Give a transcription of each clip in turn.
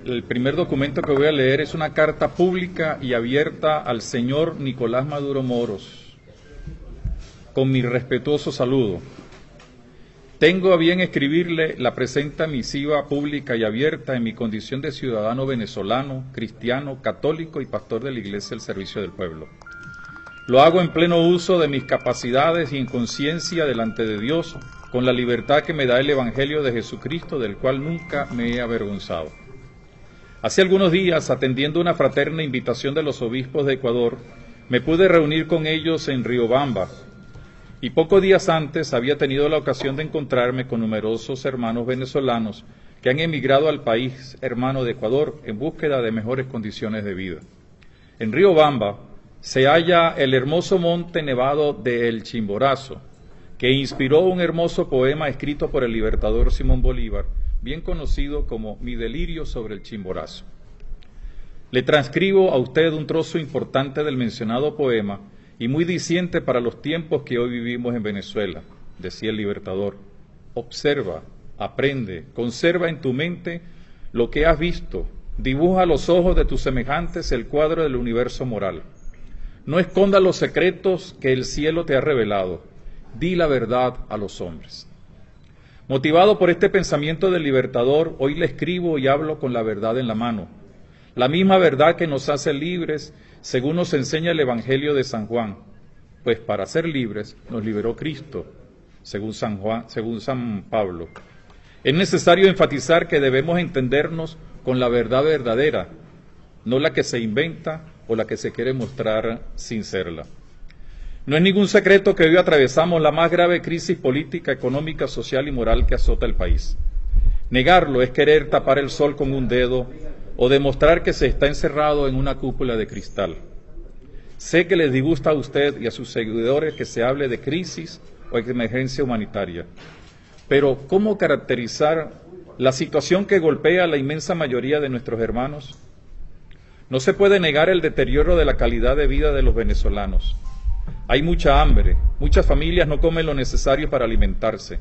El primer documento que voy a leer es una carta pública y abierta al señor Nicolás Maduro Moros, con mi respetuoso saludo. Tengo a bien escribirle la presente misiva pública y abierta en mi condición de ciudadano venezolano, cristiano, católico y pastor de la Iglesia del Servicio del Pueblo. Lo hago en pleno uso de mis capacidades y en conciencia delante de Dios, con la libertad que me da el Evangelio de Jesucristo, del cual nunca me he avergonzado. Hace algunos días, atendiendo una fraterna invitación de los obispos de Ecuador, me pude reunir con ellos en Riobamba, y pocos días antes había tenido la ocasión de encontrarme con numerosos hermanos venezolanos que han emigrado al país hermano de Ecuador en búsqueda de mejores condiciones de vida. En Riobamba se halla el hermoso monte nevado de El Chimborazo, que inspiró un hermoso poema escrito por el libertador Simón Bolívar, bien conocido como Mi delirio sobre el Chimborazo. Le transcribo a usted un trozo importante del mencionado poema y muy diciente para los tiempos que hoy vivimos en Venezuela. Decía el libertador: observa, aprende, conserva en tu mente lo que has visto, dibuja a los ojos de tus semejantes el cuadro del universo moral. No escondas los secretos que el cielo te ha revelado, di la verdad a los hombres. Motivado por este pensamiento del libertador, hoy le escribo y hablo con la verdad en la mano, la misma verdad que nos hace libres, según nos enseña el Evangelio de San Juan, pues para ser libres nos liberó Cristo, según San Pablo. Es necesario enfatizar que debemos entendernos con la verdad verdadera, no la que se inventa o la que se quiere mostrar sin serla. No es ningún secreto que hoy atravesamos la más grave crisis política, económica, social y moral que azota el país. Negarlo es querer tapar el sol con un dedo o demostrar que se está encerrado en una cúpula de cristal. Sé que les disgusta a usted y a sus seguidores que se hable de crisis o emergencia humanitaria, pero ¿cómo caracterizar la situación que golpea a la inmensa mayoría de nuestros hermanos? No se puede negar el deterioro de la calidad de vida de los venezolanos. Hay mucha hambre, muchas familias no comen lo necesario para alimentarse.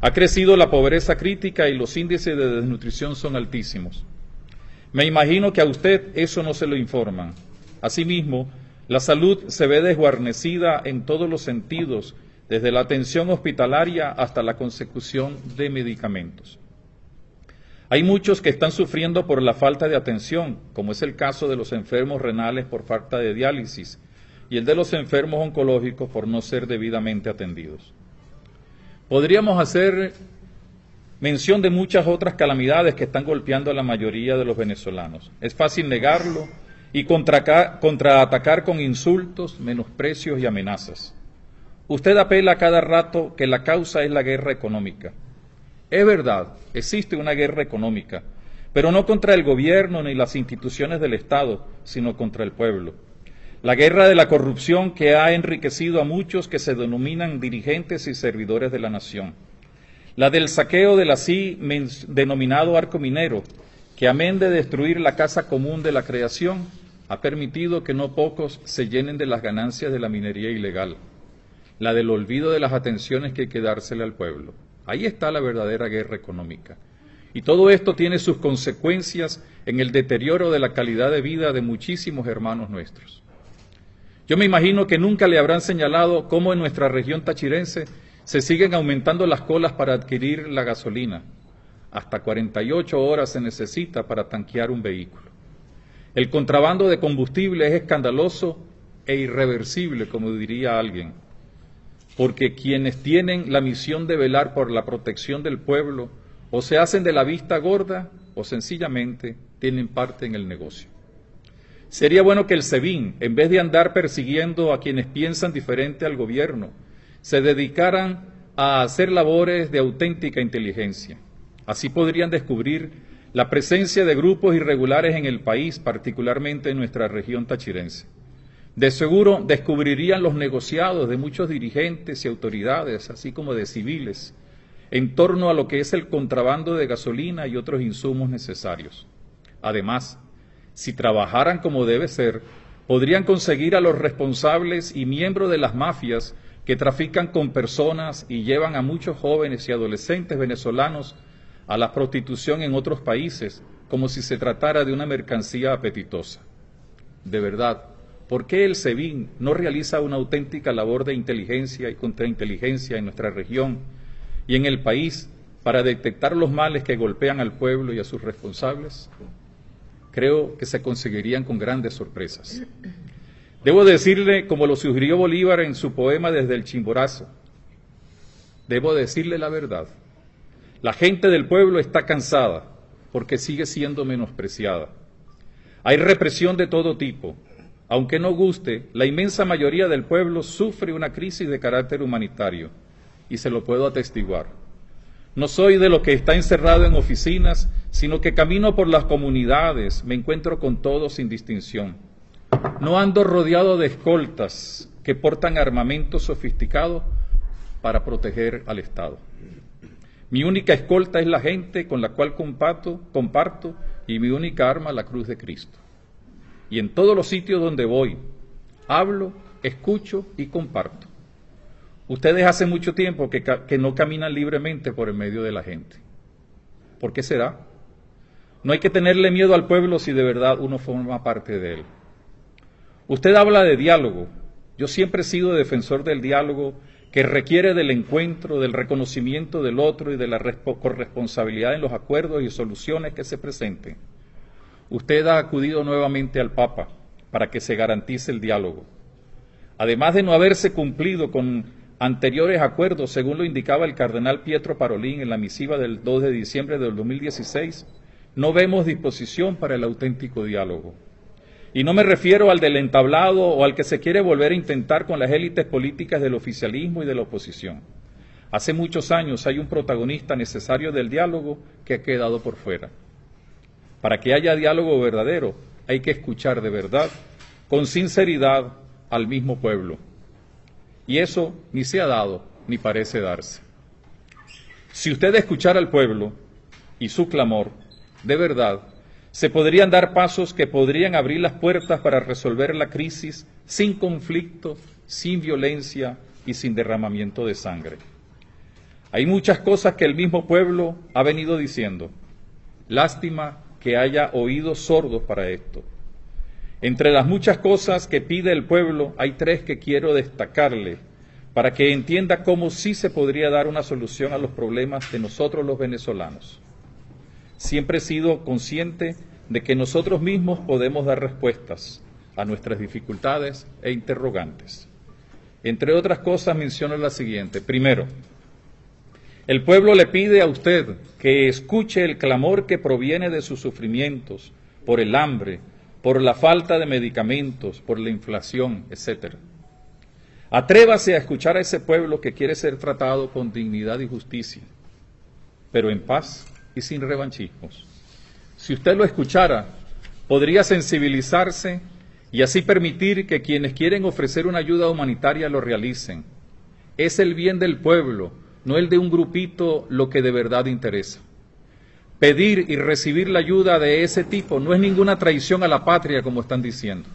Ha crecido la pobreza crítica y los índices de desnutrición son altísimos. Me imagino que a usted eso no se lo informan. Asimismo, la salud se ve desguarnecida en todos los sentidos, desde la atención hospitalaria hasta la consecución de medicamentos. Hay muchos que están sufriendo por la falta de atención, como es el caso de los enfermos renales por falta de diálisis y el de los enfermos oncológicos por no ser debidamente atendidos. Podríamos hacer mención de muchas otras calamidades que están golpeando a la mayoría de los venezolanos. Es fácil negarlo y contraatacar con insultos, menosprecios y amenazas. Usted apela a cada rato que la causa es la guerra económica. Es verdad, existe una guerra económica, pero no contra el gobierno ni las instituciones del Estado, sino contra el pueblo. La guerra de la corrupción que ha enriquecido a muchos que se denominan dirigentes y servidores de la nación. La del saqueo del así denominado arco minero, que amén de destruir la casa común de la creación, ha permitido que no pocos se llenen de las ganancias de la minería ilegal. La del olvido de las atenciones que hay que dársele al pueblo. Ahí está la verdadera guerra económica. Y todo esto tiene sus consecuencias en el deterioro de la calidad de vida de muchísimos hermanos nuestros. Yo me imagino que nunca le habrán señalado cómo en nuestra región tachirense se siguen aumentando las colas para adquirir la gasolina. Hasta 48 horas se necesita para tanquear un vehículo. El contrabando de combustible es escandaloso e irreversible, como diría alguien, porque quienes tienen la misión de velar por la protección del pueblo o se hacen de la vista gorda o sencillamente tienen parte en el negocio. Sería bueno que el SEBIN, en vez de andar persiguiendo a quienes piensan diferente al gobierno, se dedicaran a hacer labores de auténtica inteligencia. Así podrían descubrir la presencia de grupos irregulares en el país, particularmente en nuestra región tachirense. De seguro descubrirían los negociados de muchos dirigentes y autoridades, así como de civiles, en torno a lo que es el contrabando de gasolina y otros insumos necesarios. Además, si trabajaran como debe ser, podrían conseguir a los responsables y miembros de las mafias que trafican con personas y llevan a muchos jóvenes y adolescentes venezolanos a la prostitución en otros países como si se tratara de una mercancía apetitosa. De verdad, ¿por qué el SEBIN no realiza una auténtica labor de inteligencia y contrainteligencia en nuestra región y en el país para detectar los males que golpean al pueblo y a sus responsables? Creo que se conseguirían con grandes sorpresas. Debo decirle, como lo sugirió Bolívar en su poema Desde el Chimborazo, debo decirle la verdad. La gente del pueblo está cansada porque sigue siendo menospreciada. Hay represión de todo tipo. Aunque no guste, la inmensa mayoría del pueblo sufre una crisis de carácter humanitario, y se lo puedo atestiguar. No soy de los que está encerrado en oficinas, sino que camino por las comunidades, me encuentro con todos sin distinción. No ando rodeado de escoltas que portan armamento sofisticado para proteger al Estado. Mi única escolta es la gente con la cual comparto y mi única arma la cruz de Cristo. Y en todos los sitios donde voy, hablo, escucho y comparto. Ustedes hace mucho tiempo que no caminan libremente por el medio de la gente. ¿Por qué será? No hay que tenerle miedo al pueblo si de verdad uno forma parte de él. Usted habla de diálogo. Yo siempre he sido defensor del diálogo que requiere del encuentro, del reconocimiento del otro y de la corresponsabilidad en los acuerdos y soluciones que se presenten. Usted ha acudido nuevamente al Papa para que se garantice el diálogo. Además de no haberse cumplido con anteriores acuerdos, según lo indicaba el cardenal Pietro Parolin en la misiva del 2 de diciembre del 2016, no vemos disposición para el auténtico diálogo. Y no me refiero al del entablado o al que se quiere volver a intentar con las élites políticas del oficialismo y de la oposición. Hace muchos años hay un protagonista necesario del diálogo que ha quedado por fuera. Para que haya diálogo verdadero, hay que escuchar de verdad, con sinceridad, al mismo pueblo. Y eso ni se ha dado, ni parece darse. Si usted escuchara al pueblo y su clamor, de verdad, se podrían dar pasos que podrían abrir las puertas para resolver la crisis sin conflicto, sin violencia y sin derramamiento de sangre. Hay muchas cosas que el mismo pueblo ha venido diciendo. Lástima que haya oídos sordos para esto. Entre las muchas cosas que pide el pueblo, hay tres que quiero destacarle para que entienda cómo sí se podría dar una solución a los problemas de nosotros los venezolanos. Siempre he sido consciente de que nosotros mismos podemos dar respuestas a nuestras dificultades e interrogantes. Entre otras cosas menciono la siguiente. Primero, el pueblo le pide a usted que escuche el clamor que proviene de sus sufrimientos por el hambre, por la falta de medicamentos, por la inflación, etc. Atrévase a escuchar a ese pueblo que quiere ser tratado con dignidad y justicia, pero en paz y sin revanchismos. Si usted lo escuchara, podría sensibilizarse y así permitir que quienes quieren ofrecer una ayuda humanitaria lo realicen. Es el bien del pueblo, no el de un grupito, lo que de verdad interesa. Pedir y recibir la ayuda de ese tipo no es ninguna traición a la patria, como están diciendo,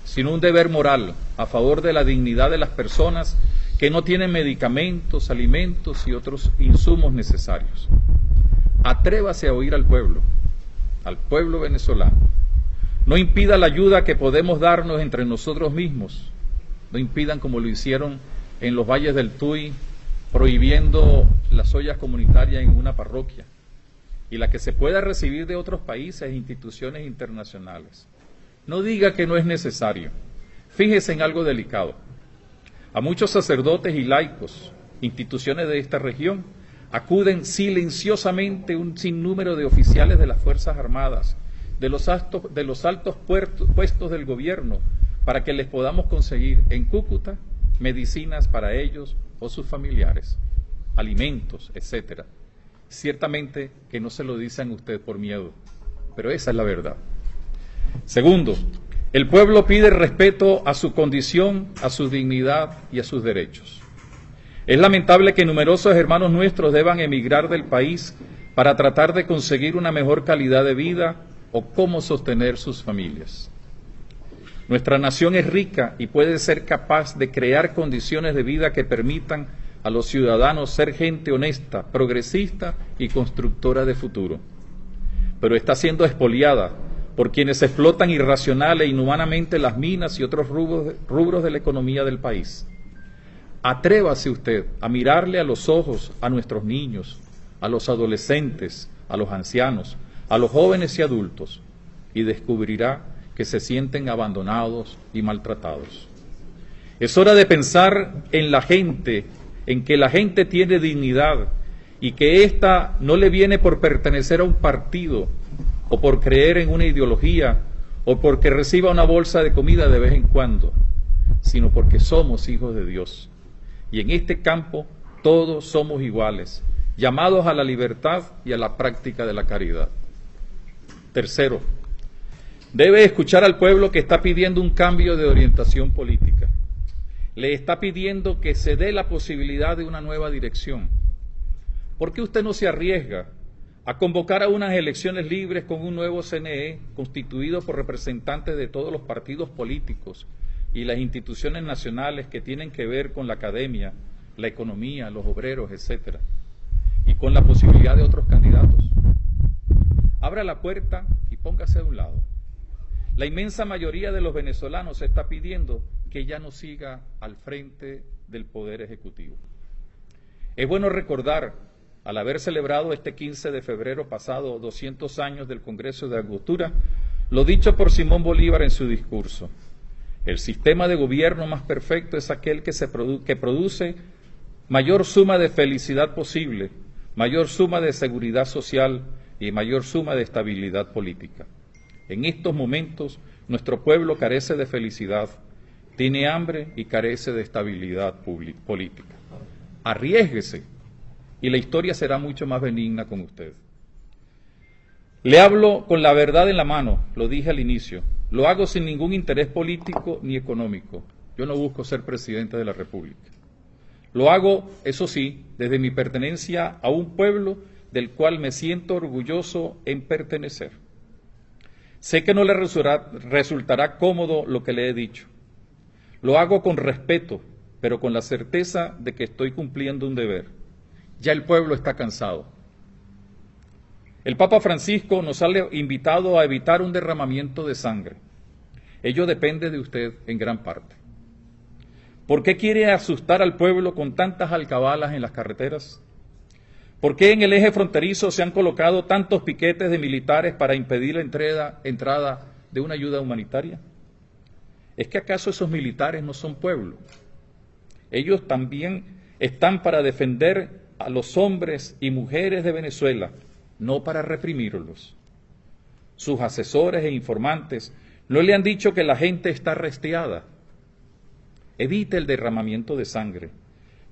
sino un deber moral a favor de la dignidad de las personas que no tienen medicamentos, alimentos y otros insumos necesarios. Atrévase a oír al pueblo venezolano. No impida la ayuda que podemos darnos entre nosotros mismos. No impidan como lo hicieron en los valles del Tuy, prohibiendo las ollas comunitarias en una parroquia y la que se pueda recibir de otros países e instituciones internacionales. No diga que no es necesario. Fíjese en algo delicado. A muchos sacerdotes y laicos, instituciones de esta región, acuden silenciosamente un sinnúmero de oficiales de las Fuerzas Armadas, de los altos puestos del gobierno, para que les podamos conseguir en Cúcuta medicinas para ellos o sus familiares, alimentos, etc. Ciertamente que no se lo dicen a usted por miedo, pero esa es la verdad. Segundo, el pueblo pide respeto a su condición, a su dignidad y a sus derechos. Es lamentable que numerosos hermanos nuestros deban emigrar del país para tratar de conseguir una mejor calidad de vida o cómo sostener sus familias. Nuestra nación es rica y puede ser capaz de crear condiciones de vida que permitan a los ciudadanos ser gente honesta, progresista y constructora de futuro. pero está siendo expoliada por quienes explotan irracional e inhumanamente las minas y otros rubros de la economía del país. Atrévase usted a mirarle a los ojos a nuestros niños, a los adolescentes, a los ancianos, a los jóvenes y adultos, y descubrirá que se sienten abandonados y maltratados. Es hora de pensar en la gente, en que la gente tiene dignidad y que ésta no le viene por pertenecer a un partido o por creer en una ideología o porque reciba una bolsa de comida de vez en cuando, sino porque somos hijos de Dios. Y en este campo todos somos iguales, llamados a la libertad y a la práctica de la caridad. Tercero, debe escuchar al pueblo que está pidiendo un cambio de orientación política. Le está pidiendo que se dé la posibilidad de una nueva dirección. ¿Por qué usted no se arriesga a convocar a unas elecciones libres con un nuevo CNE constituido por representantes de todos los partidos políticos y las instituciones nacionales que tienen que ver con la academia, la economía, los obreros, etcétera, y con la posibilidad de otros candidatos? Abra la puerta y póngase a un lado. La inmensa mayoría de los venezolanos está pidiendo que ya no siga al frente del Poder Ejecutivo. Es bueno recordar, al haber celebrado este 15 de febrero pasado 200 años del Congreso de Angostura, lo dicho por Simón Bolívar en su discurso: el sistema de gobierno más perfecto es aquel que produce mayor suma de felicidad posible, mayor suma de seguridad social y mayor suma de estabilidad política. En estos momentos, nuestro pueblo carece de felicidad, tiene hambre y carece de estabilidad política. Arriésguese y la historia será mucho más benigna con usted. Le hablo con la verdad en la mano, lo dije al inicio. Lo hago sin ningún interés político ni económico. Yo no busco ser presidente de la República. Lo hago, eso sí, desde mi pertenencia a un pueblo del cual me siento orgulloso en pertenecer. Sé que no le resultará cómodo lo que le he dicho. Lo hago con respeto, pero con la certeza de que estoy cumpliendo un deber. Ya el pueblo está cansado. El Papa Francisco nos ha invitado a evitar un derramamiento de sangre. Ello depende de usted en gran parte. ¿Por qué quiere asustar al pueblo con tantas alcabalas en las carreteras? ¿Por qué en el eje fronterizo se han colocado tantos piquetes de militares para impedir la entrada de una ayuda humanitaria? ¿Es que acaso esos militares no son pueblo? Ellos también están para defender a los hombres y mujeres de Venezuela, no para reprimirlos. Sus asesores e informantes no le han dicho que la gente está restiada. Evite el derramamiento de sangre.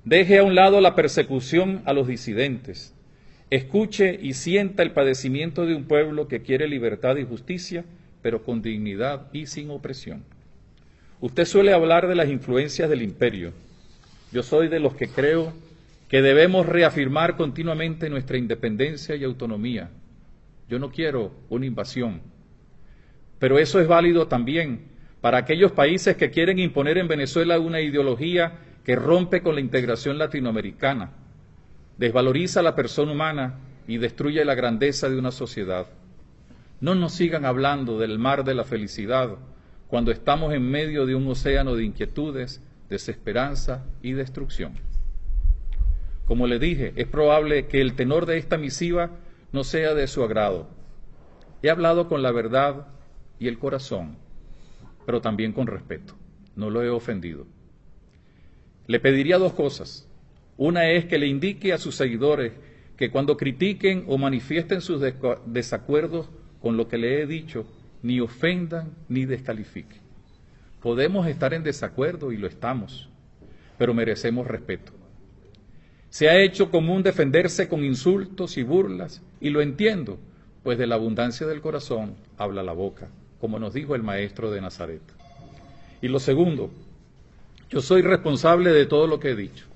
Deje a un lado la persecución a los disidentes. Escuche y sienta el padecimiento de un pueblo que quiere libertad y justicia, pero con dignidad y sin opresión. Usted suele hablar de las influencias del imperio. Yo soy de los que creo que debemos reafirmar continuamente nuestra independencia y autonomía. Yo no quiero una invasión, pero eso es válido también para aquellos países que quieren imponer en Venezuela una ideología que rompe con la integración latinoamericana, desvaloriza a la persona humana y destruye la grandeza de una sociedad. No nos sigan hablando del mar de la felicidad cuando estamos en medio de un océano de inquietudes, desesperanza y destrucción. Como le dije, es probable que el tenor de esta misiva no sea de su agrado. He hablado con la verdad y el corazón, pero también con respeto. No lo he ofendido. Le pediría dos cosas. Una es que le indique a sus seguidores que cuando critiquen o manifiesten sus desacuerdos con lo que le he dicho, ni ofendan ni descalifiquen. Podemos estar en desacuerdo y lo estamos, pero merecemos respeto. Se ha hecho común defenderse con insultos y burlas, y lo entiendo, pues de la abundancia del corazón habla la boca, como nos dijo el maestro de Nazaret. Y lo segundo, yo soy responsable de todo lo que he dicho.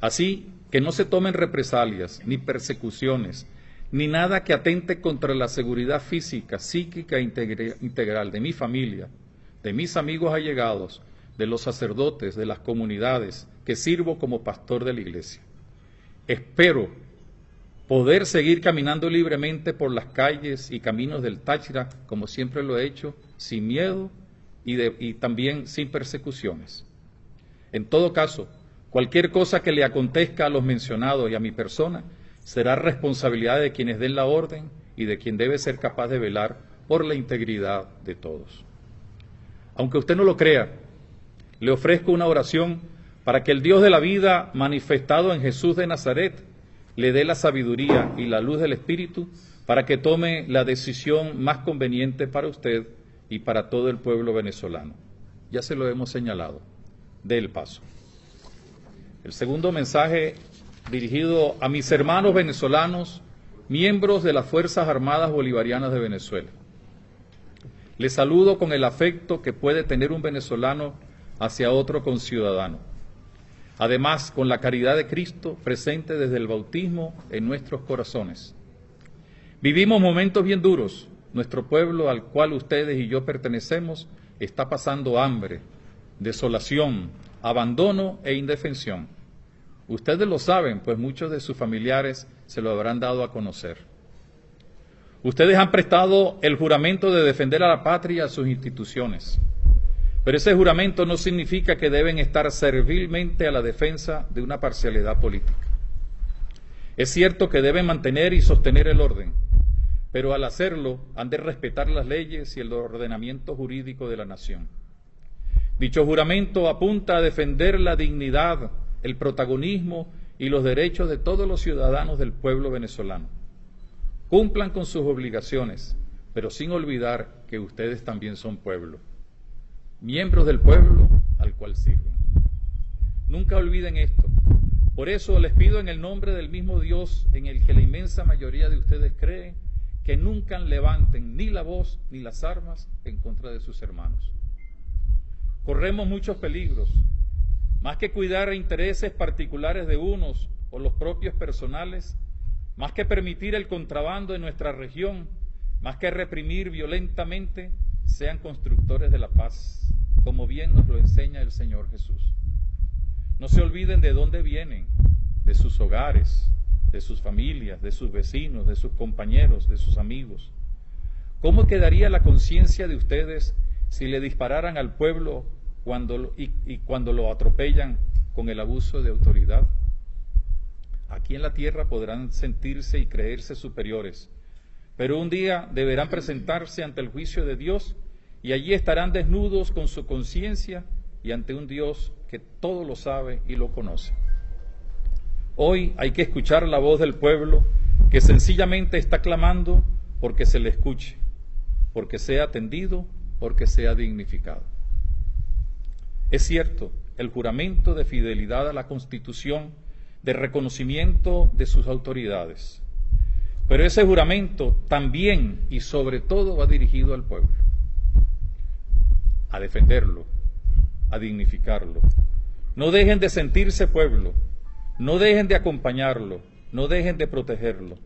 Así que no se tomen represalias, ni persecuciones, ni nada que atente contra la seguridad física, psíquica e integral de mi familia, de mis amigos allegados, de los sacerdotes, de las comunidades que sirvo como pastor de la iglesia. Espero poder seguir caminando libremente por las calles y caminos del Táchira, como siempre lo he hecho, sin miedo y también sin persecuciones. En todo caso, cualquier cosa que le acontezca a los mencionados y a mi persona será responsabilidad de quienes den la orden y de quien debe ser capaz de velar por la integridad de todos. Aunque usted no lo crea, le ofrezco una oración para que el Dios de la vida manifestado en Jesús de Nazaret le dé la sabiduría y la luz del Espíritu para que tome la decisión más conveniente para usted y para todo el pueblo venezolano. Ya se lo hemos señalado. Dé el paso. El segundo mensaje dirigido a mis hermanos venezolanos, miembros de las Fuerzas Armadas Bolivarianas de Venezuela. Les saludo con el afecto que puede tener un venezolano hacia otro conciudadano. Además, con la caridad de Cristo presente desde el bautismo en nuestros corazones. Vivimos momentos bien duros. Nuestro pueblo, al cual ustedes y yo pertenecemos, está pasando hambre, desolación, abandono e indefensión. Ustedes lo saben, pues muchos de sus familiares se lo habrán dado a conocer. Ustedes han prestado el juramento de defender a la patria y a sus instituciones. Pero ese juramento no significa que deben estar servilmente a la defensa de una parcialidad política. Es cierto que deben mantener y sostener el orden, pero al hacerlo han de respetar las leyes y el ordenamiento jurídico de la nación. Dicho juramento apunta a defender la dignidad, el protagonismo y los derechos de todos los ciudadanos del pueblo venezolano. Cumplan con sus obligaciones, pero sin olvidar que ustedes también son pueblo. Miembros del pueblo al cual sirven. Nunca olviden esto. Por eso les pido en el nombre del mismo Dios en el que la inmensa mayoría de ustedes creen, que nunca levanten ni la voz ni las armas en contra de sus hermanos. Corremos muchos peligros. Más que cuidar intereses particulares de unos o los propios personales, más que permitir el contrabando en nuestra región, más que reprimir violentamente, sean constructores de la paz, como bien nos lo enseña el Señor Jesús. No se olviden de dónde vienen, de sus hogares, de sus familias, de sus vecinos, de sus compañeros, de sus amigos. ¿Cómo quedaría la conciencia de ustedes si le dispararan al pueblo cuando lo atropellan con el abuso de autoridad? Aquí en la tierra podrán sentirse y creerse superiores, pero un día deberán presentarse ante el juicio de Dios y allí estarán desnudos con su conciencia y ante un Dios que todo lo sabe y lo conoce. Hoy hay que escuchar la voz del pueblo que sencillamente está clamando porque se le escuche, porque sea atendido, porque sea dignificado. Es cierto, el juramento de fidelidad a la Constitución, de reconocimiento de sus autoridades. Pero ese juramento también y sobre todo va dirigido al pueblo, a defenderlo, a dignificarlo. No dejen de sentirse pueblo, no dejen de acompañarlo, no dejen de protegerlo.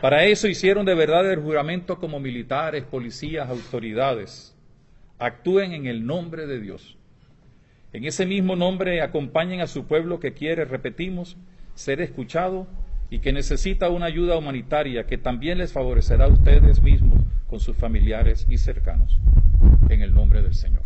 Para eso hicieron de verdad el juramento como militares, policías, autoridades. Actúen en el nombre de Dios. En ese mismo nombre acompañen a su pueblo que quiere, repetimos, ser escuchado y que necesita una ayuda humanitaria que también les favorecerá a ustedes mismos con sus familiares y cercanos. En el nombre del Señor.